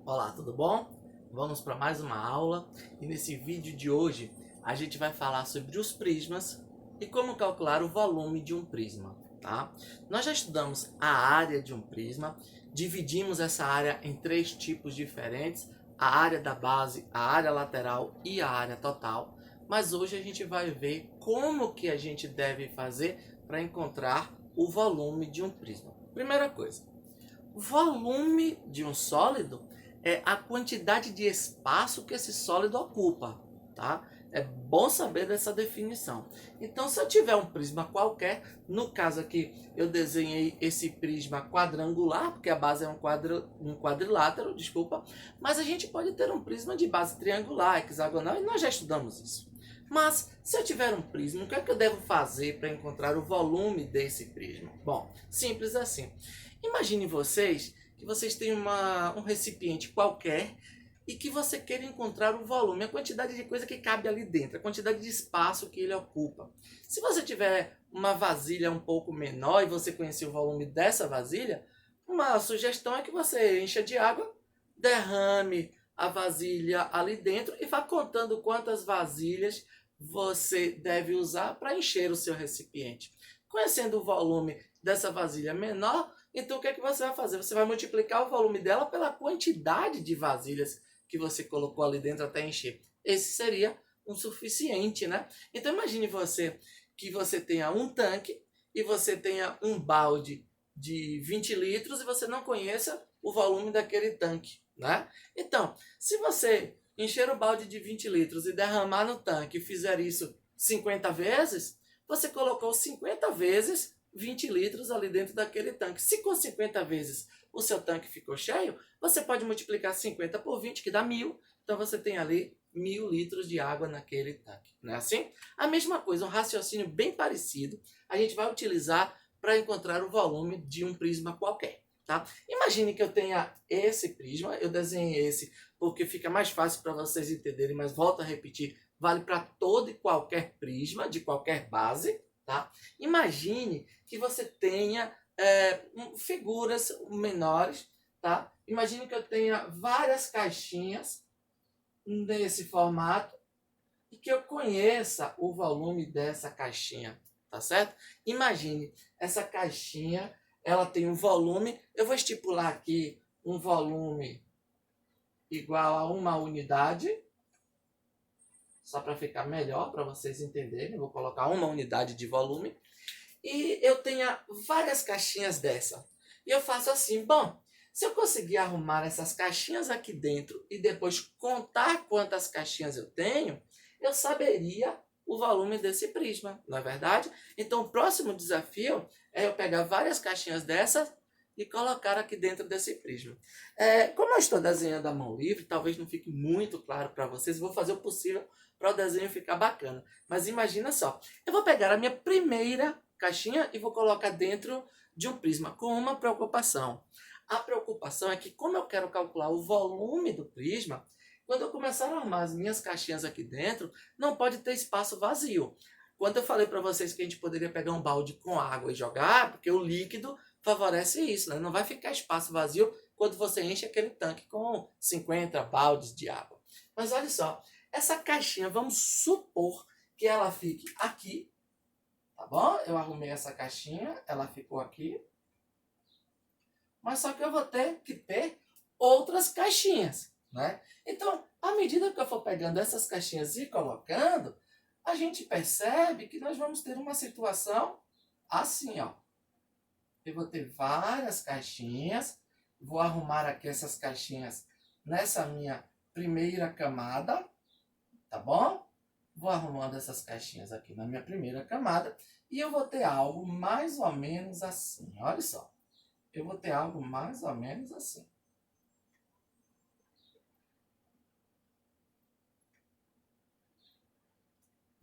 Olá, tudo bom? Vamos para mais uma aula e nesse vídeo de hoje a gente vai falar sobre os prismas e como calcular o volume de um prisma, tá? Nós já estudamos a área de um prisma, dividimos essa área em três tipos diferentes, a área da base, a área lateral e a área total, mas hoje a gente vai ver como que a gente deve fazer para encontrar o volume de um prisma. Primeira coisa, o volume de um sólido é a quantidade de espaço que esse sólido ocupa, tá? É bom saber dessa definição. Então, se eu tiver um prisma qualquer, no caso aqui eu desenhei esse prisma quadrangular, porque a base é um quadrilátero, desculpa, mas a gente pode ter um prisma de base triangular, hexagonal, e nós já estudamos isso. Mas, se eu tiver um prisma, o que é que eu devo fazer para encontrar o volume desse prisma? Bom, simples assim. Imagine vocês que vocês têm um recipiente qualquer e que você queira encontrar o volume, a quantidade de coisa que cabe ali dentro, a quantidade de espaço que ele ocupa. Se você tiver uma vasilha um pouco menor e você conhecer o volume dessa vasilha, uma sugestão é que você encha de água, derrame a vasilha ali dentro e vá contando quantas vasilhas você deve usar para encher o seu recipiente. Conhecendo o volume dessa vasilha menor, então o que é que você vai fazer? Você vai multiplicar o volume dela pela quantidade de vasilhas que você colocou ali dentro até encher. Esse seria um suficiente, né? Então imagine você que você tenha um tanque e você tenha um balde de 20 litros e você não conheça o volume daquele tanque, né? Então, se você encher o balde de 20 litros e derramar no tanque e fizer isso 50 vezes, você colocou 50 vezes 20 litros ali dentro daquele tanque. Se com 50 vezes o seu tanque ficou cheio, você pode multiplicar 50 por 20, que dá 1000. Então você tem ali 1000 litros de água naquele tanque. Não é assim? A mesma coisa, um raciocínio bem parecido, a gente vai utilizar para encontrar o volume de um prisma qualquer. Tá? Imagine que eu tenha esse prisma, eu desenhei esse porque fica mais fácil para vocês entenderem, mas volto a repetir, vale para todo e qualquer prisma, de qualquer base. Tá? Imagine que você tenha figuras menores. Tá? Imagine que eu tenha várias caixinhas nesse formato e que eu conheça o volume dessa caixinha. Tá certo? Imagine, essa caixinha ela tem um volume, eu vou estipular aqui um volume igual a uma unidade, só para ficar melhor, para vocês entenderem, eu vou colocar uma unidade de volume, e eu tenho várias caixinhas dessa. E eu faço assim, bom, se eu conseguir arrumar essas caixinhas aqui dentro e depois contar quantas caixinhas eu tenho, eu saberia o volume desse prisma, não é verdade? Então o próximo desafio é eu pegar várias caixinhas dessas e colocar aqui dentro desse prisma. Como eu estou desenhando à mão livre, talvez não fique muito claro para vocês, vou fazer o possível para o desenho ficar bacana. Mas imagina só, eu vou pegar a minha primeira caixinha e vou colocar dentro de um prisma com uma preocupação. A preocupação é que, como eu quero calcular o volume do prisma, quando eu começar a armar as minhas caixinhas aqui dentro, não pode ter espaço vazio. Quando eu falei para vocês que a gente poderia pegar um balde com água e jogar, porque o líquido favorece isso, né? Não vai ficar espaço vazio quando você enche aquele tanque com 50 baldes de água. Mas olha só, essa caixinha, vamos supor que ela fique aqui, tá bom? Eu arrumei essa caixinha, ela ficou aqui. Mas só que eu vou ter que ter outras caixinhas, né? Então, à medida que eu for pegando essas caixinhas e colocando, a gente percebe que nós vamos ter uma situação assim, ó. Eu vou ter várias caixinhas, vou arrumar aqui essas caixinhas nessa minha primeira camada, tá bom? Vou arrumando essas caixinhas aqui na minha primeira camada e eu vou ter algo mais ou menos assim, olha só. Eu vou ter algo mais ou menos assim.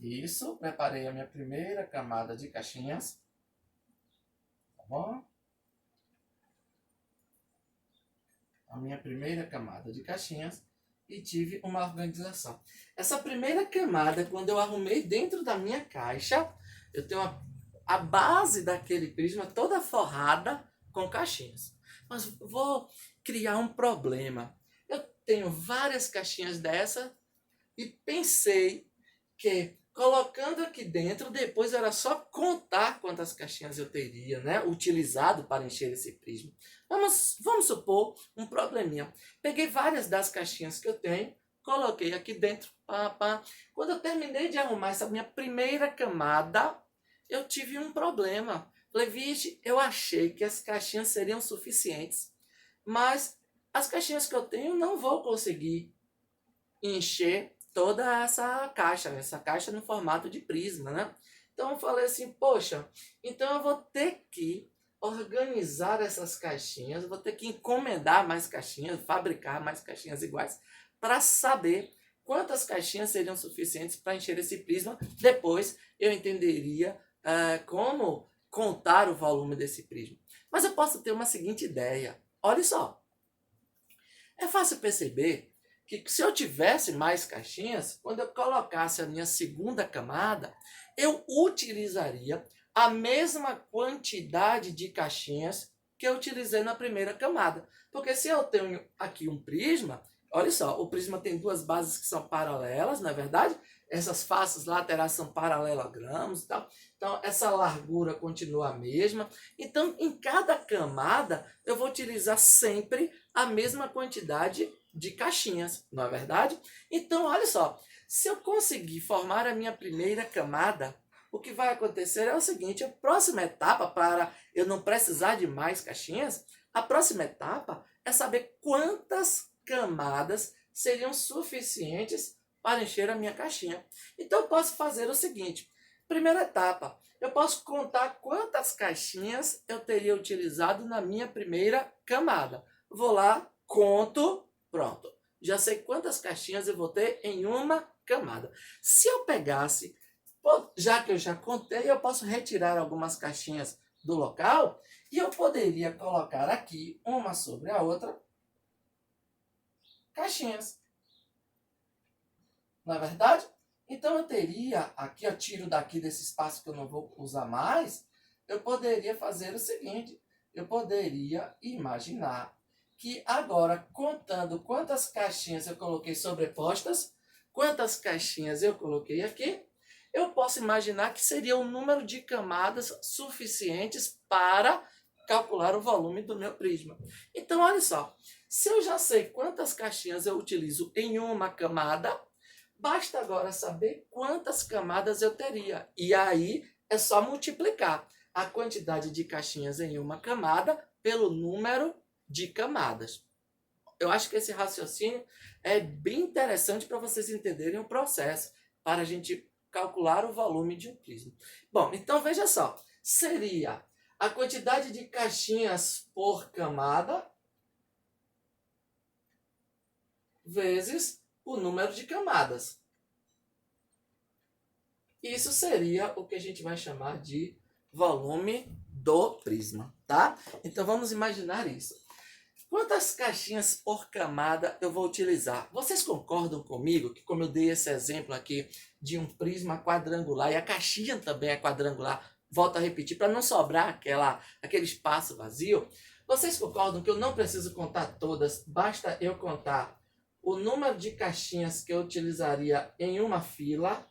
Isso, preparei a minha primeira camada de caixinhas. Tá bom? A minha primeira camada de caixinhas e tive uma organização. Essa primeira camada, quando eu arrumei dentro da minha caixa, eu tenho a base daquele prisma toda forrada com caixinhas. Mas vou criar um problema. Eu tenho várias caixinhas dessa e pensei que colocando aqui dentro, depois era só contar quantas caixinhas eu teria, né, utilizado para encher esse prisma. Vamos supor um probleminha. Peguei várias das caixinhas que eu tenho, coloquei aqui dentro. Quando eu terminei de arrumar essa minha primeira camada, eu tive um problema. Falei, vixe, eu achei que as caixinhas seriam suficientes, mas as caixinhas que eu tenho não vou conseguir encher toda essa caixa no formato de prisma, né? Então eu falei assim, poxa, então eu vou ter que organizar essas caixinhas, vou ter que encomendar mais caixinhas, fabricar mais caixinhas iguais, para saber quantas caixinhas seriam suficientes para encher esse prisma. Depois eu entenderia como contar o volume desse prisma. Mas eu posso ter uma seguinte ideia. Olha só, é fácil perceber que se eu tivesse mais caixinhas, quando eu colocasse a minha segunda camada, eu utilizaria a mesma quantidade de caixinhas que eu utilizei na primeira camada. Porque se eu tenho aqui um prisma, olha só, o prisma tem duas bases que são paralelas, não é verdade? Essas faces laterais são paralelogramos e tal. Então, essa largura continua a mesma. Então, em cada camada, eu vou utilizar sempre a mesma quantidade de caixinhas, não é verdade? Então, olha só, se eu conseguir formar a minha primeira camada, o que vai acontecer é o seguinte, a próxima etapa, para eu não precisar de mais caixinhas, a próxima etapa é saber quantas camadas seriam suficientes para encher a minha caixinha. Então, eu posso fazer o seguinte, primeira etapa, eu posso contar quantas caixinhas eu teria utilizado na minha primeira camada. Vou lá, conto, pronto. Já sei quantas caixinhas eu vou ter em uma camada. Se eu pegasse, já que eu já contei, eu posso retirar algumas caixinhas do local e eu poderia colocar aqui, uma sobre a outra, caixinhas. Não é verdade? Então eu teria, aqui eu tiro daqui desse espaço que eu não vou usar mais, eu poderia fazer o seguinte, eu poderia imaginar que agora, contando quantas caixinhas eu coloquei sobrepostas, quantas caixinhas eu coloquei aqui, eu posso imaginar que seria o número de camadas suficientes para calcular o volume do meu prisma. Então, olha só, se eu já sei quantas caixinhas eu utilizo em uma camada, basta agora saber quantas camadas eu teria. E aí é só multiplicar a quantidade de caixinhas em uma camada pelo número de camadas. Eu acho que esse raciocínio é bem interessante para vocês entenderem o processo, para a gente calcular o volume de um prisma. Bom, então veja só, seria a quantidade de caixinhas por camada vezes o número de camadas. Isso seria o que a gente vai chamar de volume do prisma, tá? Então vamos imaginar isso. Quantas caixinhas por camada eu vou utilizar? Vocês concordam comigo que, como eu dei esse exemplo aqui de um prisma quadrangular, e a caixinha também é quadrangular, volto a repetir, para não sobrar aquele espaço vazio, vocês concordam que eu não preciso contar todas, basta eu contar o número de caixinhas que eu utilizaria em uma fila,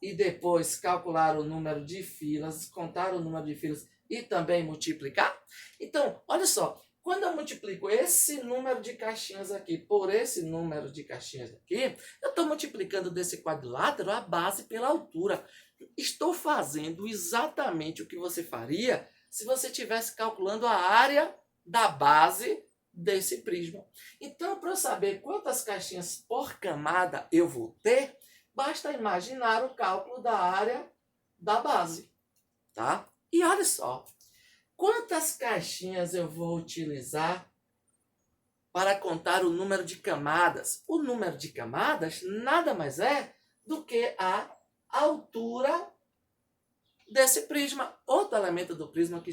e depois calcular o número de filas, contar o número de filas e também multiplicar? Então, olha só, quando eu multiplico esse número de caixinhas aqui por esse número de caixinhas aqui, eu estou multiplicando desse quadrilátero a base pela altura. Estou fazendo exatamente o que você faria se você estivesse calculando a área da base desse prisma. Então, para eu saber quantas caixinhas por camada eu vou ter, basta imaginar o cálculo da área da base, tá? E olha só, quantas caixinhas eu vou utilizar para contar o número de camadas? O número de camadas nada mais é do que a altura desse prisma, outro elemento do prisma que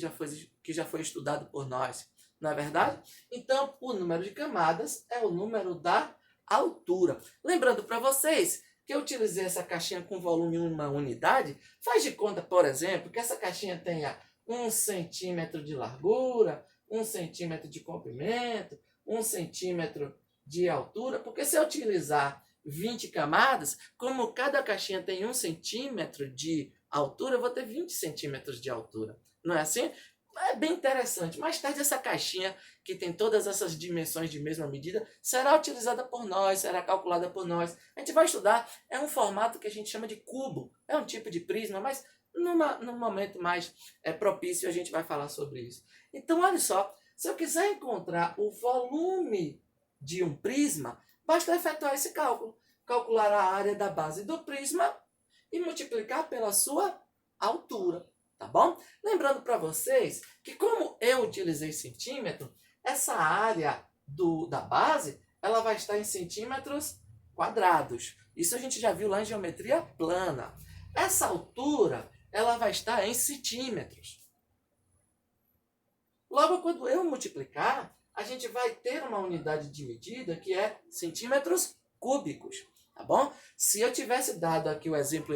já foi estudado por nós, não é verdade? Então, o número de camadas é o número da altura. Lembrando para vocês que eu utilizei essa caixinha com volume em uma unidade, faz de conta, por exemplo, que essa caixinha tenha 1 centímetro de largura, 1 centímetro de comprimento, 1 centímetro de altura, porque se eu utilizar 20 camadas, como cada caixinha tem 1 centímetro de altura, eu vou ter 20 centímetros de altura. Não é assim? É bem interessante. Mais tarde, essa caixinha, que tem todas essas dimensões de mesma medida, será utilizada por nós, será calculada por nós. A gente vai estudar, é um formato que a gente chama de cubo. É um tipo de prisma, mas num momento mais propício a gente vai falar sobre isso. Então, olha só, se eu quiser encontrar o volume de um prisma, basta efetuar esse cálculo. Calcular a área da base do prisma e multiplicar pela sua altura. Tá bom? Lembrando para vocês que como eu utilizei centímetro, essa área da base, ela vai estar em centímetros quadrados. Isso a gente já viu lá em geometria plana. Essa altura, ela vai estar em centímetros. Logo, quando eu multiplicar, a gente vai ter uma unidade de medida que é centímetros cúbicos. Tá bom? Se eu tivesse dado aqui o exemplo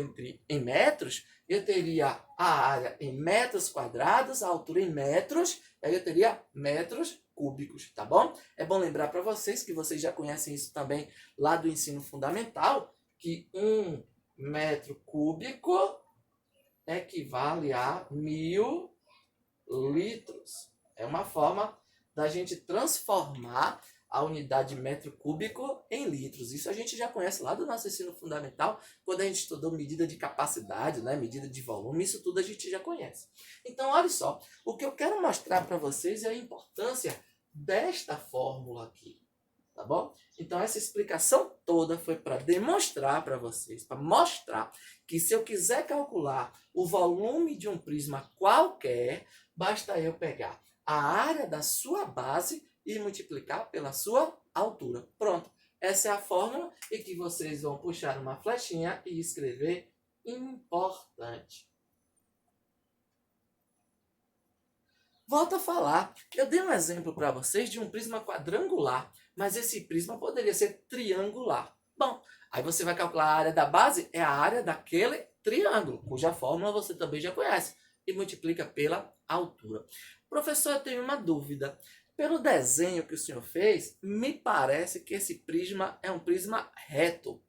em metros, eu teria a área em metros quadrados, a altura em metros, aí eu teria metros cúbicos, tá bom? É bom lembrar para vocês, que vocês já conhecem isso também lá do ensino fundamental, que 1 metro cúbico equivale a 1000 litros. É uma forma da gente transformar a unidade de metro cúbico em litros. Isso a gente já conhece lá do nosso ensino fundamental, quando a gente estudou medida de capacidade, né? Medida de volume, isso tudo a gente já conhece. Então, olha só, o que eu quero mostrar para vocês é a importância desta fórmula aqui, tá bom? Então, essa explicação toda foi para demonstrar para vocês, para mostrar que se eu quiser calcular o volume de um prisma qualquer, basta eu pegar a área da sua base e multiplicar pela sua altura. Pronto. Essa é a fórmula e que vocês vão puxar uma flechinha e escrever importante. Volto a falar. Eu dei um exemplo para vocês de um prisma quadrangular, mas esse prisma poderia ser triangular. Bom, aí você vai calcular a área da base, é a área daquele triângulo, cuja fórmula você também já conhece, e multiplica pela altura. Professor, eu tenho uma dúvida. Pelo desenho que o senhor fez, me parece que esse prisma é um prisma reto.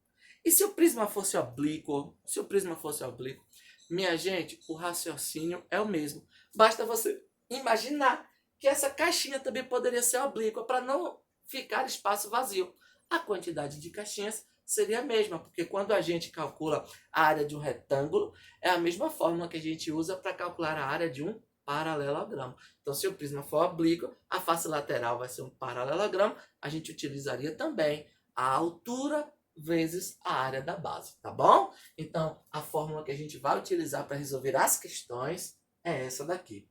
E se o prisma fosse oblíquo? Se o prisma fosse oblíquo? Minha gente, o raciocínio é o mesmo. Basta você imaginar que essa caixinha também poderia ser oblíqua para não ficar espaço vazio. A quantidade de caixinhas seria a mesma, porque quando a gente calcula a área de um retângulo, é a mesma fórmula que a gente usa para calcular a área de um paralelogramo. Então, se o prisma for oblíquo, a face lateral vai ser um paralelogramo. A gente utilizaria também a altura vezes a área da base, tá bom? Então, a fórmula que a gente vai utilizar para resolver as questões é essa daqui.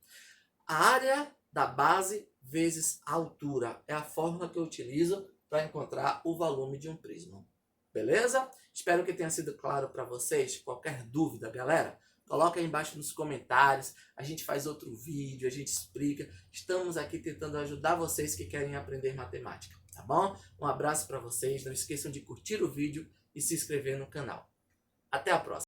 A área da base vezes a altura é a fórmula que eu utilizo para encontrar o volume de um prisma. Beleza? Espero que tenha sido claro para vocês. Qualquer dúvida, galera, coloca aí embaixo nos comentários, a gente faz outro vídeo, a gente explica. Estamos aqui tentando ajudar vocês que querem aprender matemática, tá bom? Um abraço para vocês, não esqueçam de curtir o vídeo e se inscrever no canal. Até a próxima!